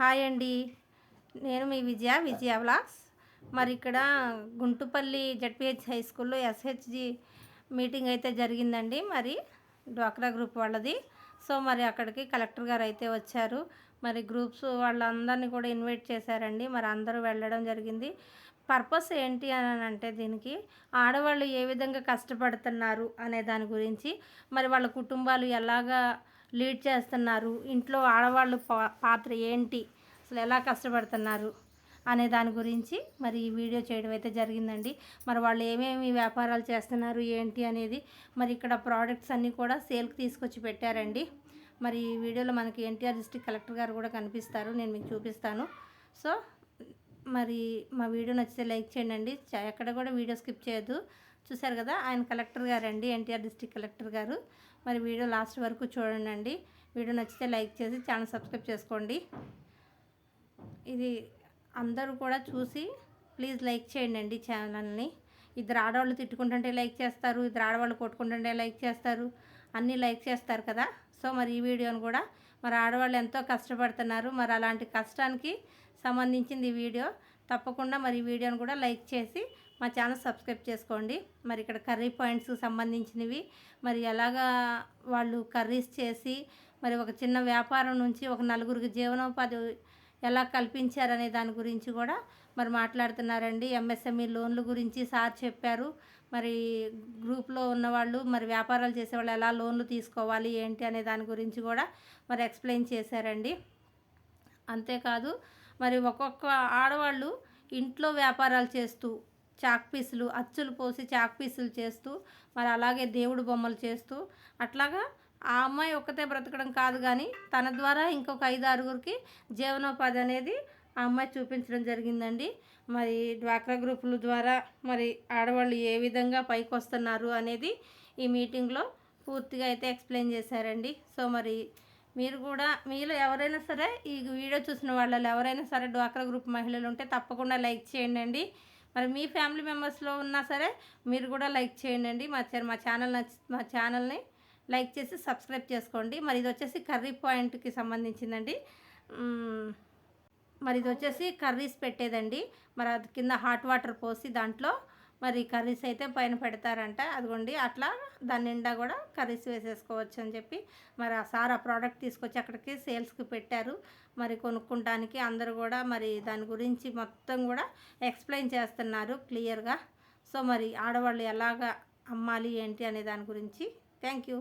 Hi అండి. నేను మీ విజయ vlogs. మరి ఇక్కడ గుంటుపల్లి జడ్పిహెచ్ హై స్కూల్లో ఎస్హెచ్జి మీటింగ్ అయితే జరిగిందండి. మరి డ్వాక్రా గ్రూప్ వాళ్ళది. సో మరి అక్కడికి కలెక్టర్ గారు అయితే వచ్చారు. మరి గ్రూప్స్ వాళ్ళందరినీ కూడా ఇన్వైట్ చేశారండి. మరి అందరూ వెళ్ళడం జరిగింది. పర్పస్ ఏంటి అని అంటే దీనికి ఆడవాళ్ళు ఏ విధంగా కష్టపడుతున్నారు అనే దాని గురించి, మరి వాళ్ళ కుటుంబాలు ఎలాగా లీడ్ చేస్తున్నారు, ఇంట్లో ఆడవాళ్ళు పాత్ర ఏంటి, అసలు ఎలా కష్టపడుతున్నారు అనే దాని గురించి మరి ఈ వీడియో చేయడం అయితే జరిగిందండి. మరి వాళ్ళు ఏమేమి వ్యాపారాలు చేస్తున్నారు ఏంటి అనేది మరి ఇక్కడ ప్రోడక్ట్స్ అన్నీ కూడా సేల్కి తీసుకొచ్చి పెట్టారండి. మరి ఈ వీడియోలో మనకి ఎన్టీఆర్ డిస్ట్రిక్ట్ కలెక్టర్ గారు కూడా కనిపిస్తారు, నేను మీకు చూపిస్తాను. సో మరి మా వీడియో నచ్చితే లైక్ చేయండి. ఎక్కడ కూడా వీడియో స్కిప్ చేయొద్దు. చూశారు కదా, ఆయన కలెక్టర్ గారు అండి, ఎన్టీఆర్ డిస్ట్రిక్ట్ కలెక్టర్ గారు. మరి వీడియో లాస్ట్ వరకు చూడండి. వీడియో నచ్చితే లైక్ చేసి ఛానల్ సబ్స్క్రైబ్ చేసుకోండి. ఇది అందరూ కూడా చూసి ప్లీజ్ లైక్ చేయండి ఛానల్ని. ఇద్దరు ఆడవాళ్ళు తిట్టుకుంటుంటే లైక్ చేస్తారు, ఇద్దరు ఆడవాళ్ళు కొట్టుకుంటుంటే లైక్ చేస్తారు, అన్నీ లైక్ చేస్తారు కదా. సో మరి ఈ వీడియోను కూడా మరి ఆడవాళ్ళు ఎంతో కష్టపడుతున్నారు. మరి అలాంటి కష్టానికి సంబంధించింది ఈ వీడియో. తప్పకుండా మరి ఈ వీడియోను కూడా లైక్ చేసి మా ఛానల్ సబ్స్క్రైబ్ చేసుకోండి. మరి ఇక్కడ కర్రీ పాయింట్స్కి సంబంధించినవి, మరి ఎలాగా వాళ్ళు కర్రీస్ చేసి మరి ఒక చిన్న వ్యాపారం నుంచి ఒక నలుగురికి జీవనోపాధి ఎలా కల్పించారనే దాని గురించి కూడా మరి మాట్లాడుతున్నారండి. ఎంఎస్ఎంఈ లోన్ల గురించి సార్ చెప్పారు. మరి గ్రూప్లో ఉన్నవాళ్ళు మరి వ్యాపారాలు చేసేవాళ్ళు ఎలా లోన్లు తీసుకోవాలి ఏంటి అనే దాని గురించి కూడా మరి ఎక్స్ప్లెయిన్ చేశారండి. అంతేకాదు మరి ఒక్కొక్క ఆడవాళ్ళు ఇంట్లో వ్యాపారాలు చేస్తూ చాక్ పీసులు, అచ్చులు పోసి చాక్ పీసులు చేస్తూ, మరి అలాగే దేవుడు బొమ్మలు చేస్తూ, అట్లాగా ఆ అమ్మాయి ఒక్కతే బ్రతకడం కాదు కానీ తన ద్వారా ఇంకొక 5-6గురికి జీవనోపాధి అనేది ఆ అమ్మాయి చూపించడం జరిగిందండి. మరి డ్వాక్రా గ్రూపుల ద్వారా మరి ఆడవాళ్ళు ఏ విధంగా పైకి వస్తున్నారు అనేది ఈ మీటింగ్లో పూర్తిగా అయితే ఎక్స్ప్లెయిన్ చేశారండి. సో మరి మీరు కూడా మీలో ఎవరైనా సరే ఈ వీడియో చూసిన వాళ్ళలో ఎవరైనా సరే డ్వాక్రా గ్రూప్ మహిళలు ఉంటే తప్పకుండా లైక్ చేయండి. మరి మీ ఫ్యామిలీ మెంబర్స్లో ఉన్నా సరే మీరు కూడా లైక్ చేయండి. మా ఛానల్ని లైక్ చేసి సబ్స్క్రైబ్ చేసుకోండి. మరి ఇది వచ్చేసి కర్రీ పాయింట్కి సంబంధించిందండి. మరి ఇది వచ్చేసి కర్రీస్ పెట్టేదండి. మరి అది కింద హాట్ వాటర్ పోసి దాంట్లో మరి కర్రీస్ అయితే పైన పెడతారంట. అదిగోండి అట్లా దాని నిండా కూడా కర్రీస్ వేసేసుకోవచ్చు అని చెప్పి మరి ఆ సార్ ఆ ప్రోడక్ట్ తీసుకొచ్చి అక్కడికి సేల్స్కి పెట్టారు. మరి కొనుక్కుంటానికి అందరూ కూడా మరి దాని గురించి మొత్తం కూడా ఎక్స్ప్లెయిన్ చేస్తున్నారు క్లియర్గా. సో మరి ఆడవాళ్ళు ఎలాగ అమ్మాలి ఏంటి అనే దాని గురించి. Thank you.